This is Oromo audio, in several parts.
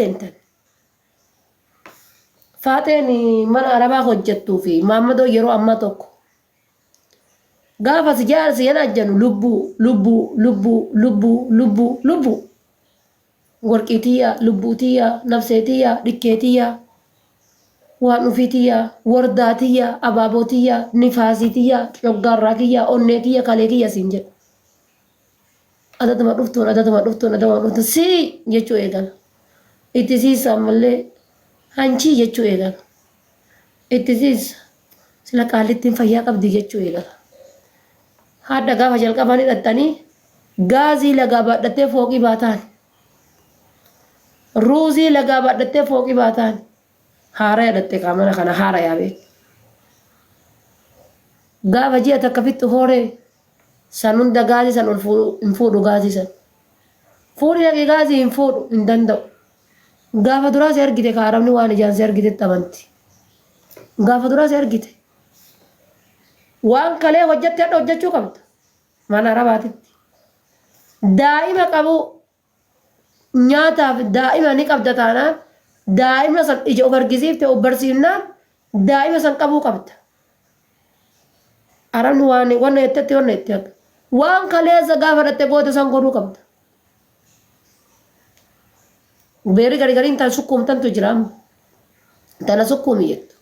انت فاتني من عربا hojjettu fi Maammadoo yeroo amma tokko gaafa sijaar siyana ajjanu lubbu warqitiya lubbutiya nafsetiya diketiya waan ufitiya wardatiya ababotiya nifasitiya joggarrakiya onnetiya kalekiya sinje adatuma dhuftun si jechuu eegan ittisiisa malee hanchi jechuu eegan ittisiisa sila qaalittiin fayyaa qabdi jechuu eegan haadha gaafa jalqabanii dhattanii gaazii lagaa baadhattee fooqii baataan ruuzii lagaa baadhattee fooqii baataan haara yaadatte qaamana kana haara yaabee gaafa ji'a takka fixxu hooree san hunda gaazii san ol hin fuudhu gaazii san fuudhi dhaqee gaazii hin fuudhu hin danda'u gaafa duraa si argite kaaramni waan ijaan si argite tabanti gaafa duraa si argite waan kalee hojjette hadha hojjechuu qabda mana arabaatitti daa'ima qabu nyaataaf daa'ima ni qabda taanaan daa'ima san ija of argisiifte of barsiifnaan daa'ima san qabuu qabda arabni waan wanna jettetti wanna jetti akka waan kaleessa gaafa dhatte goote san godhuu qabda beeri gariin tan sukkuumtantu jira tana sukkuumi jettu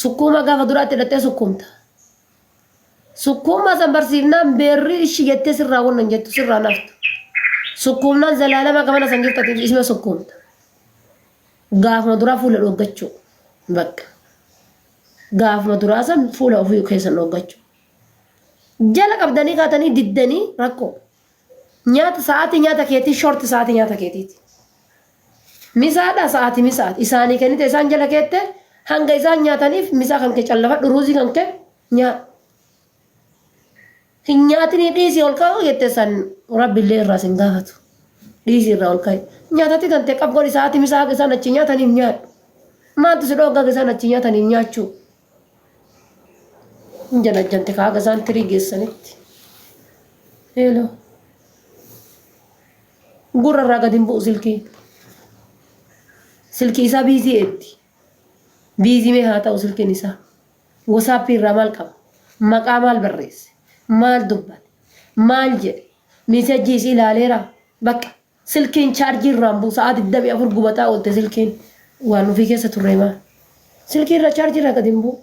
sukkuuma gaafa duraatti hidhattee sukkuumta sukkuuma san barsiifnaan beerri ishi jettee sirraa wannan jettu sirraa naftu sukkuumnaan zalaalama gamana san jirtatiif isma sukkuumta gaafuma duraa fuula dhoggachuu bakka gaafuma duraa san fuula ofii keessan dhoggachuu jala qabdanii kaatanii diddanii rakkoo nyaata sa'aatii nyaata keetii shorti sa'aatii nyaata keetiiti misaadha sa'aatii misaati isaanii kennite isaan jala keette hanga isaan nyaataniif misaa kan kee callafadhu ruuzii kan kee nyaadhu hin nyaatinii dhiisii ol kaa'u jette san rabbiillee irraa sin gaafatu dhiisii irraa ol kaa'e nyaatatti kan ta'e qabgoon sa'aatii misaa isaan achi nyaataniif nyaadhu maaltu si dhooggaa isaan achi nyaataniif nyaachuu hin jalajjante kaaga isaan tirii geessanitti heeloo gurra irraa gadi hin bu'u silkii isaa biizii eetti biizii mee haa ta'u silkiin isaa wasaappii irraa maal qaba maqaa maal barreesse maal dubbate maal jedhe miisajjii isii ilaaleera bakka silkiin chaarjii irraan bu'u sa'aa 24 gubataa oolte silkiin waan ofii keessa turre maal silkii irra chaarjii irraa gadi hin bu'u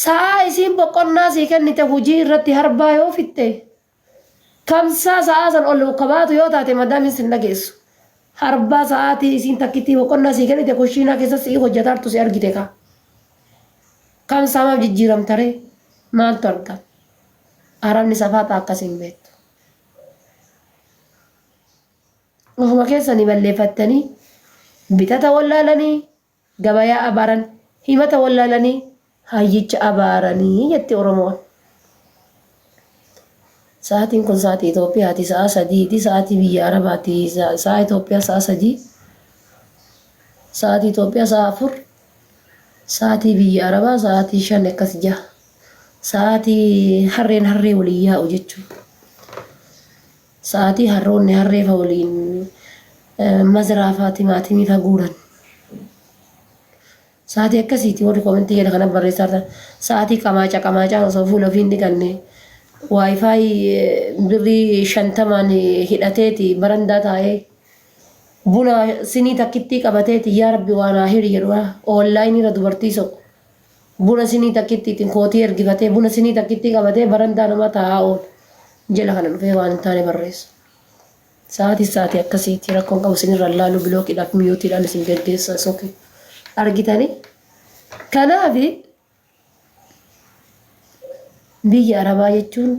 sa'aa isiin boqonnaa sii kennite hujii irratti harbaa yoo fitte kamsaa sa'aa san ol kabaatu yoo taate madaamin sin dhageessu harbaa sa'aatii isiin takkitti boqonnaa sii kennite kushiinaa keessa sii hojjetaartu si argite ka kamsaa maaf jijjiiramtaree maaltu argama arabni safaata akkasiin beektu ofuma keessanii balleeffattanii bitata wallaalanii gabayaa abaaran himata wallaalanii hayyicha abaaranii jetti oromoon sa'aatiin kun sa'aatii Itoophiyaati sa'a 3 sa'aatii biyya Arabaati sa'a Itoophiyaa sa'a 3 sa'aatii Itoophiyaa sa'a 4 sa'aatii biyya Arabaa sa'aatii 5 akkas jaha sa'aatii harree waliin yaa'u jechuudha sa'aatii harroonni harreefa waliin mazraafaa timaatimii faguuran sa'aatii akkasiiti warri koomentii jedha kana barreessaa sa'aatii qamaacaa osoo fuula ofii hin dhiqanne Wi-Fi birrii 50 hidhateeti barandaa taa'ee buna sinii takkitti qabateeti yaa rabbi waan ahiri jedhu online irra dubartii soqu buna sinii takkittiin kootii ergifatee buna sinii takkitti qabatee barandaa nama taa'aa ool jala kana dhufee waan hin taane barreessa sa'aatii akkasiiti rakkoon qabu sinirra laalu bilookiidhaaf miyootiidhaan isin geggeessa soke argitanii kanaafi biyya Arabaa jechuun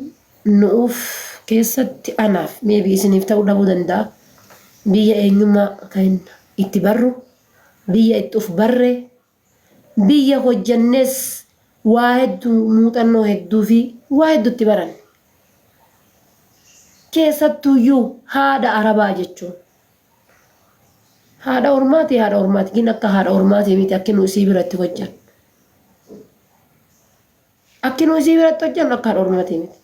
nuuf keessatti anaaf meebii isiniif ta'uu dhabuu danda'a biyya eenyummaa kan itti barru biyya itti uf barre biyya hojjannes waa hedduu muuxannoo hedduu fi waa hedduutti baran keessattuyyuu haadha Arabaa jechuun haadha ormaati gin akka haadha ormaati miti akka nu isii biratti hojjan akkinu isii biratti hojjan akka haadha ormaati miti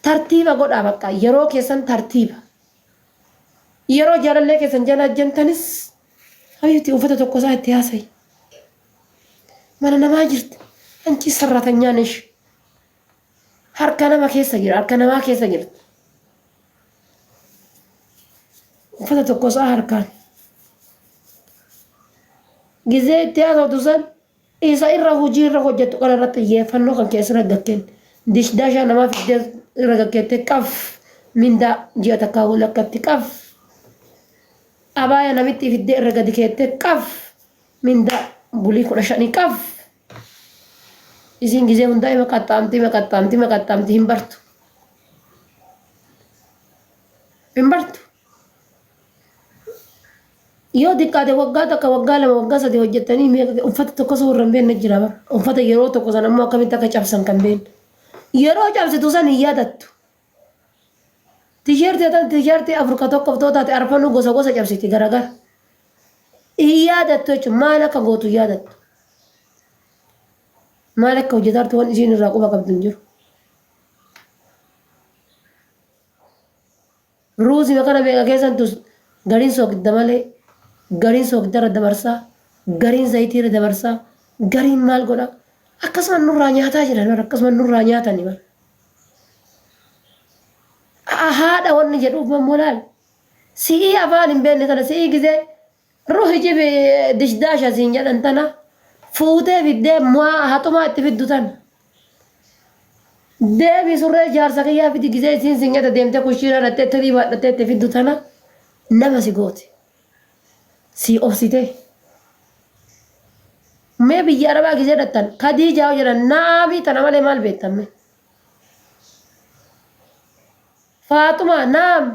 tartiiba godhaa bakka yeroo keessan tartiiba yeroo jaalallee keessan jala ajjantanis hayyuuti uffata tokko isaa itti haasayi mana namaa jirti anchi sarratanyaanis harka nama keessa jira harka namaa keessa jirti uffata tokko isaa harkaan gizee itti haasawtu san isa irra hojii irra hojjettu kana irratti xiyyeeffannoo kan keessa raggakkeen dishdaashaa namaa fiddee irra gaggeette qaf mindaa ji'a takkaa walakkatti qaf abaaya namitti fiddee irra gadi keette qaf mindaa bulii 15 qaf isin gizee hundaa maqaxxaamti hin bartu yoo diqqaate waggaa takka waggaa lama waggaa sadii hojjettanii uffata tokko soorra hin beekne jira bara uffata yeroo tokko san ammoo akkamitti akka cabsan kan beekne yeroo cabsitu san hin yaadattu tiisheertii afurka tokkoof tootaate arfanuu gosa gosa cabsiti garagara hin yaadattu jechuun maal akka gootu hin yaadattu maal akka hojjetartu waan isiin irraa quba qabdu hin jiru ruusii makana beeka keessantu gariin soogidda malee gariin soogidda irra dabarsaa gariin zayitii irra dabarsaa gariin maal godha akkasuma nurraa nyaataa jiran akkasuma nurraa nyaatani bara haadha wanni jedhuuf mammolaal si'ii afaan hin beekne kana si'ii gizee ruuhi jibi dishdaasha siin jedhan tana fuutee fiddee haxumaa itti fiddu tana deebii surree jaarsa kiyyaa fidi gizee isiin siin nyata deemtee kushiina dhattee tirii baadhattee itti fiddu tana nama si gooti si obsite mee biyya arabaa gizee dhattan Khadijaa jedhan naamii tana malee maal beektamme Faatuma naam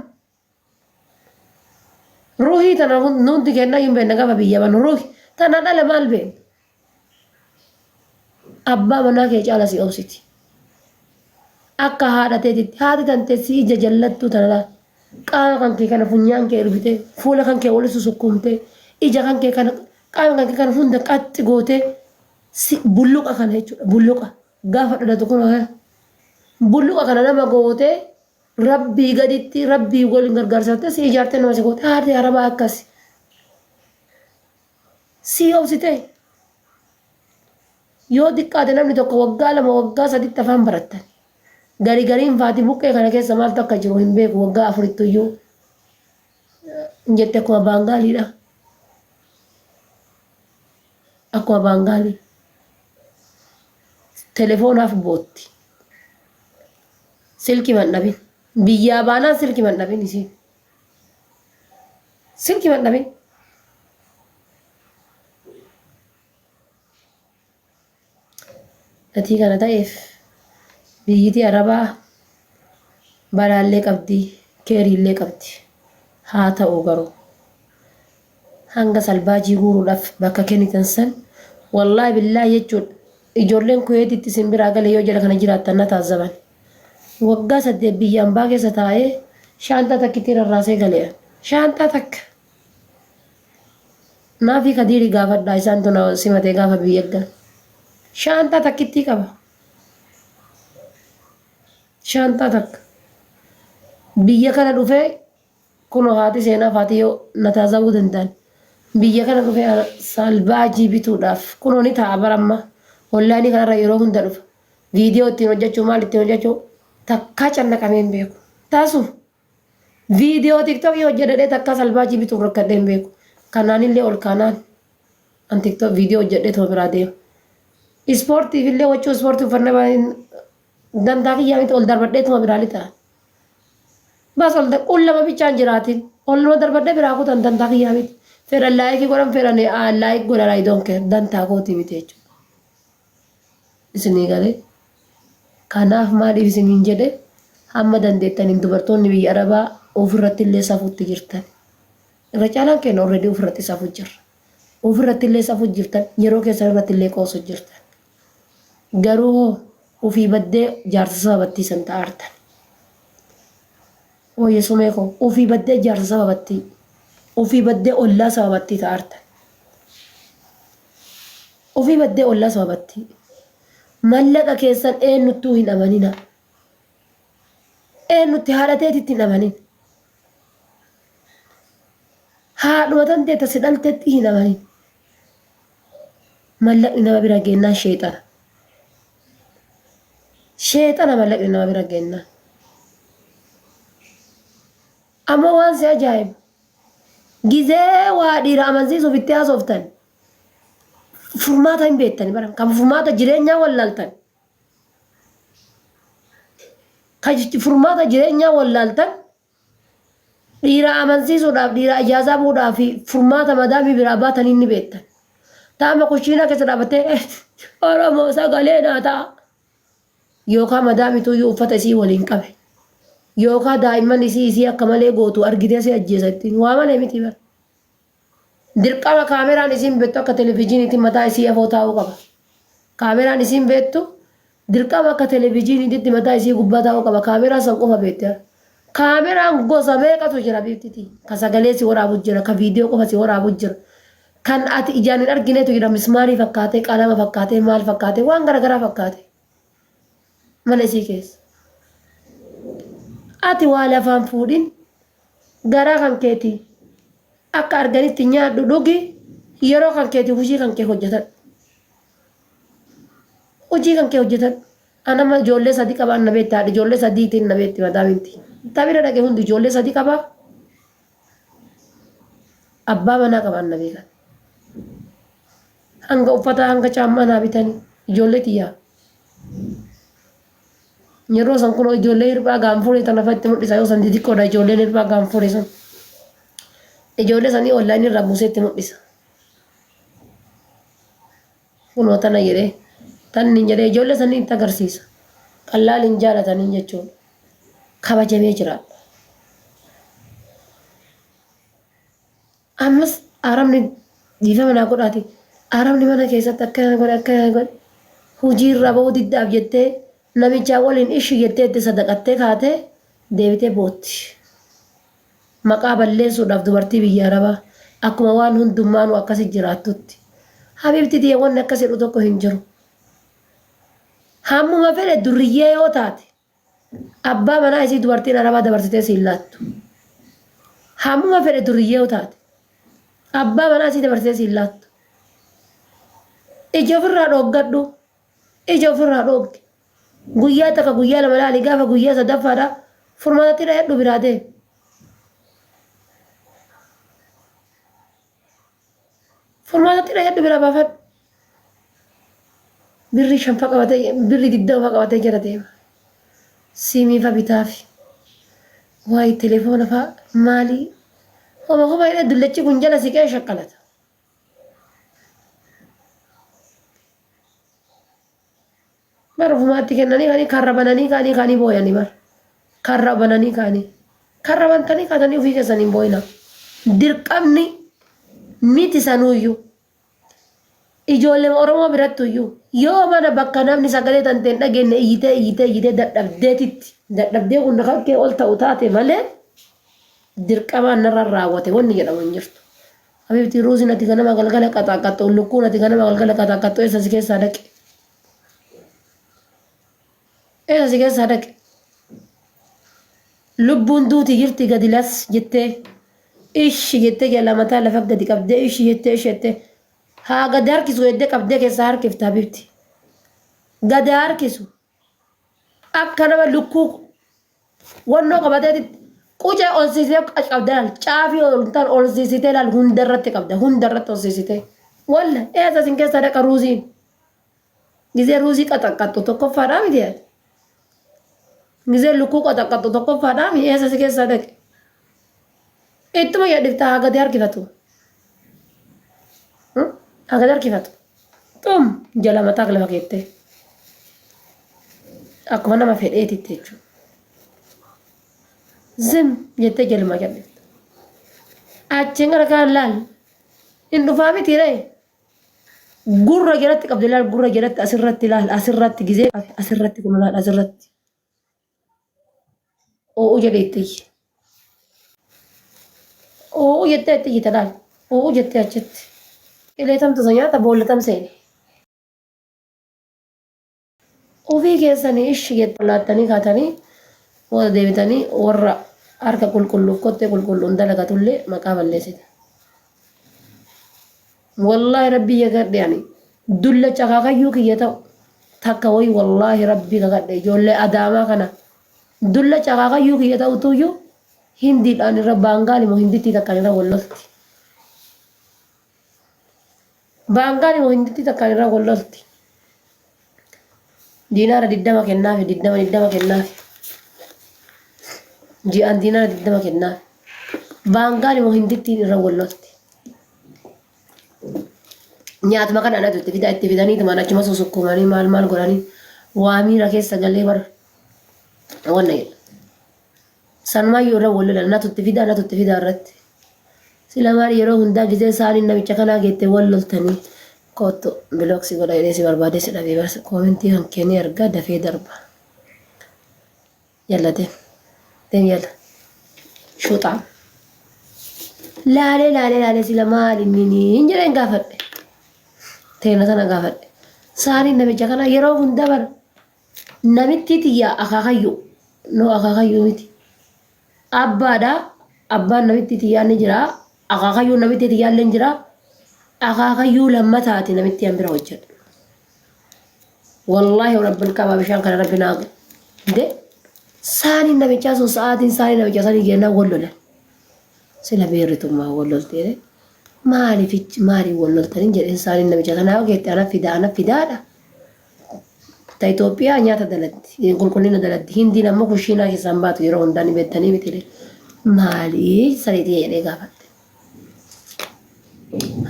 ruuhii tana nuti kennaa hin beekne gaafa biyya banu ruuhi tana dhala maal beekne abbaa manaa kee caala si obsiti akka haadha teetitti haati tante si ija jallattuu tana qaama kan kee kana funyaan kee irbite fuula kan kee walitti sukkumte ija kan kee kana qaama kan kee kana hunda qaxxi goote bulluqa kana jechuudha bulluqa gaafa dhadhatu kun bulluqa kana nama goote rabbii gaditti rabbii waliin gargaarsatte si ijaarte nama si goote haati arabaa akkasi si obsite yoo diqqaate namni tokko waggaa lama waggaa saditti afaan barattan gariin faati buqqee kana keessa maaltu akka jiru hin beeku waggaa afurittuyyuu jette akkuma baangaaliidha akkuma baangaalii telefoonaaf bootti silkii mandhabin biyyaa baanaan silkii mandhabin isiin silkii mandhabin gatii kana ta'eef biyyiti arabaa balaallee qabdi keeriillee qabdi haa ta'u garuu hanga salbaajii guuruudhaaf bakka kennitan san wallaahi billaahi jechuudha ijoolleen kuweetitti isin biraa galee yoo jala kana jiraattan na taazzaban waggaa 8 biyyaan baa keessa taa'ee shaantaa takkitti rarraasee galee shaantaa takka naafi kadiiri gaafadhaa isaan tuna simatee gaafa biyya eeggan shaantaa takkitti qaba shaantaa takka biyya kana dhufee kuno haati seenaa faati yoo na taazabuu danda'an biyya kana dhufee salbaajii bituudhaaf kuno ni ta'a baramma onlaayinii kanarra yeroo hunda dhufa viidiyoo ittiin hojjechuu maal ittiin hojjechuu takkaa cannaqamee hin beeku taasu viidiyoo tiktookii hojjedhee takkaa salbaajii bituu rakkadhee hin beeku kanaanillee ol kaanaan an tiktook viidiyoo hojjedhee tuma biraa deema ispoortiif illee wachuu ispoortii uffannaa dantaa kiyyaa miti ol darbadhee tuma biraalii ta'a bas ol qullama bichaan jiraatiin ol nama darbadhee biraa kutan dantaa kiyyaa miti fedhan laayikii godhan fedhan laayik godha raayidoon kee dantaa kootii miti jechuudha isinii galee kanaaf maaliif isiniin jedhe hamma dandeettaniin dubartoonni biyya arabaa ofirratti illee safuutti jirtan irra caalaan keenya already ofirratti safuu jirra ofirratti illee safuu jirtan yeroo keessan irratti illee qoosu jirtan garuu ofii baddee jaarsa sababattiisan ta'artan ooyye sumeeko ofii baddee jaarsa sababattii ofii baddee ollaa sababattii ta'artan ofii baddee ollaa sababattii mallaqa keessan eenyuttuu hin amanina eenyutti haadha teetitti hin amanin. Haadhuma tanteetta si dhalteetti hin amanin. Mallaqni nama bira geennaan sheexana. Sheexana mallaqni nama bira geennaan. Amma waan si ajaa'ibu gizee waa dhiira amansiisuuf itti haasoftan furmaata hin beektani bara kan furmaata jireenyaa wallaaltan. Furmaata jireenyaa wallaaltan dhiira amansiisuudhaaf dhiira ajaa'ibaa bu'uudhaaf furmaata madaamii biraa baatanii ni beektan. Taama kushiinaa keessa dhaabattee Oromoo sagalee naa ta'a. Yookaan madaamituu iyyuu uffata isii waliin qabe. Yookaan daa'imman isii akka malee gootu argitee si ajjeesa ittiin waa malee miti bara. Dirqama kaameraan isiin beektu akka televezyiiniitiin mataa isii afoo taa'uu qaba. Kaameraan isiin beektu dirqama akka televezyiiniitti mataa isii gubbaa taa'uu qaba. Kaameraan san qofa beekte. Kaameraan gosa meeqatu jira beektiti. Ka sagalee si waraabu jira, ka viidiyoo qofa si waraabu jira. Kan ati ijaan hin arginetu jira mismaarii fakkaatee, qalama fakkaatee, maal fakkaatee, waan garaagaraa fakkaate. Mana isii keessa. Ati waa lafaan fuudhin garaa kan keetii akka arganitti nyaadhu dhugi yeroo kan keetii hojii kan kee hojjetan. Hojii kan kee hojjetan. Anama ijoollee sadii qabaan na beektaa ijoollee sadiitiin na beekti madaaminti. Tabira dhaqee hundi ijoollee sadii qabaa. Abbaa manaa qabaan na beekan. Hanga uffata hanga caammaa naa bitanii ijoollee xiyyaa. Yeroo san kun ijoollee hirphaa gaanfuudhe tana fatti mul'isa yoo san xixiqqoodha ijoolleen hirphaa gaanfuudhe sun. Ijoollee sanii onlaayinii irraa buuseetti mul'isa. Kunoo tana jedhee tanni jedhee ijoollee sanii itti agarsiisa. Qallaaliin jaalatanii jechuudha. Kabajamee jira. Ammas arabni dhiifama naa godhaati. Arabni mana keessatti akkana godhe hojii irraa bahuu diddaaf jettee namicha waliin ishii jettee itti sadaqattee kaatee deebitee bootti. Maqaa balleessuudhaaf dubartii biyya arabaa akkuma waan hundummaanuu akkasi jiraattutti. Habiibti tiyya wanni akkas jedhu tokko hin jiru. Hammuma fedhe durriyyee yoo taate abbaa manaa isii dubartiin arabaa dabarsitee siin laattu. Hammuma fedhe durriyyee yoo taate abbaa manaa isii dabarsitee siin laattu. Ija ofirraa dhooggadhu. Ija ofirraa dhoogge. Guyyaa takka guyyaa lama laali gaafa guyyaa sadaffaadha furmaatatti dhahedhu biraa deemu. Furmaatatti dhahedhu biraa baafadhu. Birri shanfa qabatee birri digdama qabatee jira deema. Siimii fa bitaafi. Waayee telefoona fa maalii. Homa homa jedhee dullachi kun jala siqee shakkalata. Barufumaatti kennanii kaanii karra bananii kaanii booyanii bara. Karra bananii karra bantanii kaatanii ofii keessaniin booyina. Dirqamni miti sanuuyyuu. Ijoollee Oromoo birattuyyuu yoo mana bakka namni sagalee tanteen dhageenye iyyitee dadhabdee kun kakkee ol ta'u taate malee dirqamaan narraan raawwate wanni jedhamu hin jirtu. Habiibti ruusiin ati ganama galgala qaxaaqaxxoo lukkuun ati ganama galgala qaxaaqaxxoo eessa si keessaa dhaqe. Eessa si keessaa dhaqe. Lubbuun duuti jirti gadi las jettee ishi jettee jala mataa lafa gadi qabdee ishi jettee haa gadi harkisu jettee qabdee keessaa harkifta habiibti. Gadi harkisu akka nama lukkuu wannoo qabateetitti qucee olsiisee qabdee laal caafii olsiisitee laal hundarratti qabda hundarratti olsiisitee walla eessa sin keessaa dhaqa ruusiin gizee ruusii qaxaqqattu tokkoffaadhaa miti yaade. Gizee lukkuu qaxaqqattu tokkoffaadhaa miti eessa si keessaa dhaqe. Ittuma yadhiftaa haa gadi harkifatu. Haa gadi harkifatu. Xum jala mataa lafa keettee. Akkuma nama fedheetitti jechuudha. Zim jettee jaluma jal'ifta. Achiin gara kaan laal. Hin dhufaa miti ree. Gurra jalatti qabdi laal gurra jalatti asirratti laal asirratti gizee asirratti kun laal asirratti. Oo jedhee itti iyyi. Oo jettee itti iyyita laal. Oo jettee achitti. Qileetamtu isa nyaata boollatam seeni. Ofii keessanii ishi jettanii laattanii kaatanii Wada deebitanii warra harka qulqulluu kottee qulqulluun dalagatullee maqaa balleessite. Wallaahi rabbii yagadhe ani dulla caqaqayyuu kiyya ta'u takka wayi wallaahi rabbii kagadhe ijoollee adaamaa kana dulla caqaqayyuu kiyya ta'u tuyyuu hindiidhaan irra baangaali moo hinditti takkaan irra wallolti. Baangaali moo hinditti takkaan irra wallolti. Diinaara 20 kennaafi 20 kennaafi. Ji'aan diinaara 20 kennaafi. Baangaali moo hinditti irra wallolti. Nyaatuma kana anatu itti fidanii tumaan achuma susukkumanii maal godhanii waa miira keessa galee bara wanna jedha. Sanumayyuu irra wal lolan anatu itti fida irratti. Sila maal yeroo hundaa gizee isaanii namicha kanaa geettee wal loltanii kottu bilooksi godha jedhee si barbaade si dhabee barsa koomentii kan kennee argaa dafee darba. Yalla deem yalla shuuxaa. Laalee sila maal inni hin jedheen gaafadhe. Teena sana gaafadhe. Saaniin namicha kana yeroo hunda bara namitti tiyyaa akaakayyuu noo akaakayyuu miti. Abbaadha abbaan namitti tiyyaa ni jira akaakayyuu namitti tiyyaa illee jira akaakayyuu lammataati namitti an bira hojjedhu. Wallaahi rabbil qabaa bishaan kana rabbi naagu. De saaniin namichaa sun sa'aatiin saanii namicha sanii gennaa wal lolan. Sila beerritummaa wal loltee maaliif wal loltanii jedheen saaniin namicha kanaa ogeetti ana fidaadha. Ta Itoophiyaa nyaata dalatti qulqullina dalatti hindiin ammoo kushiinaa keessaan baatu yeroo hundaan beektanii bitile maali sariitii jedhee gaafadhe.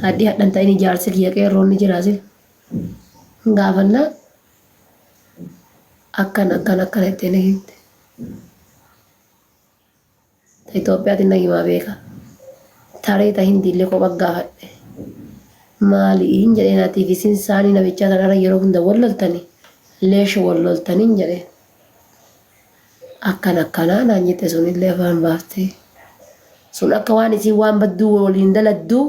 Haddi hadhan ta'in ijaarsi kiyya qeerroon ni jiraasi gaafannaa akkan ittiin himte. Ta Itoophiyaatiin nagimaa beeka. Tareeta hindiillee kophaa gaafadhe. Maaliin jedheen atiif isin saanii namichaa kanarra yeroo hunda wal loltanii leesha wal loltanii jedheen. Akkanaa naan jette sunillee afaan baaftee. Sun akka waan isiin waan badduu waliin daladduu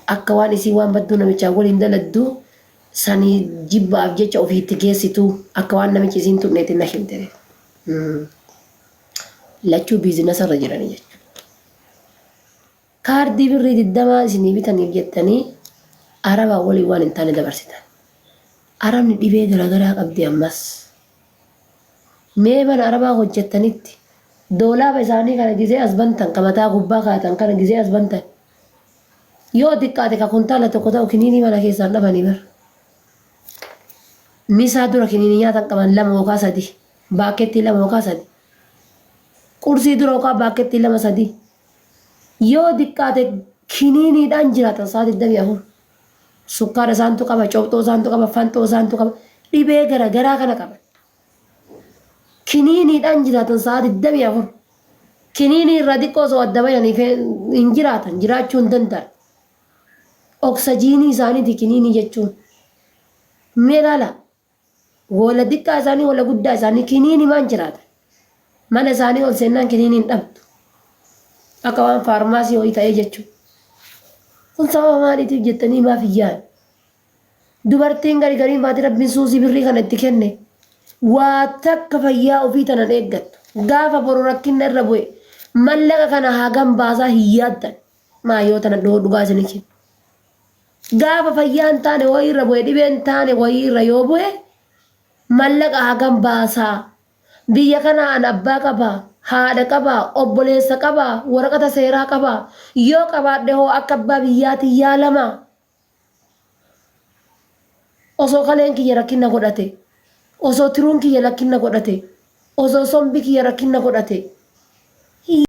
akka waan isiin waan badduu namichaa waliin daladduu sanii jibbaaf jecha ofiitti geessituu akka waan namichi isiin tunneetiin na himte. Lachuu biizinasa irra jiranii jechuudha. Kaardii birrii 20 isinii bitaniif jettanii arabaa walii waan hin taane dabarsitan. Arabni dhibee garaagaraa qabdi ammas. Mee mana arabaa hojjettanitti doolaaba isaanii kana gizee as bantan kamataa gubbaa kaatan kana gizee as bantan. Yoo xiqqaate ka kuntaala tokko ta'u kiniinii mana keessaan dhabanii bara. Misaa dura kiniinii nyaatan qaban 2 yookaan 3 baakettii 2 yookaan 3. Qursii dura yookaan baakettii 2 3. Yoo xiqqaate kiniiniidhaan jiraatan sa'aatii 24. Sukkaara isaantu qaba, coobxoo isaantu qaba, fanxoo isaantu qaba, dhibee garaagaraa kana qaba. Kiniiniidhaan jiraatan sa'aatii 24. Kiniinii irraa xiqqoo osoo adda bayanii hin jiraatan jiraachuu hin danda'an. Oksijiinii isaaniiti kiniinii jechuun. Meeqaala wala xiqqaa isaanii wala guddaa isaanii kiniinii maan jiraatan. Mana isaanii ol seennaan kiniiniin dhabdu. Akka waan faarmaasii ho'i ta'ee jechuudha. Kun sababa maaliitiif jettanii maaf iyyaan? Dubartiin gariin baatee rabbiin suusii birrii kana itti kenne waa takka fayyaa ofii tanan eeggattu. Gaafa boru rakkinna irra bu'e mallaqa kana hagam baasaa hin yaaddan. Maayyoo tana dhugaa isinii kenna. Gaafa fayyaa hin taane wayii irra bu'e dhibee hin taane wayii irra yoo bu'e mallaqa hagam baasaa. Biyya kanaan abbaa qabaa. Haadha qabaa, obboleessa qabaa, waraqata seeraa qabaa. Yoo qabaadhe hoo akka abbaa biyyaatti yaalama. Osoo kaleen kiyya rakkinna godhate, osoo tiruun kiyya rakkinna godhate, osoo sombi kiyya rakkinna godhate.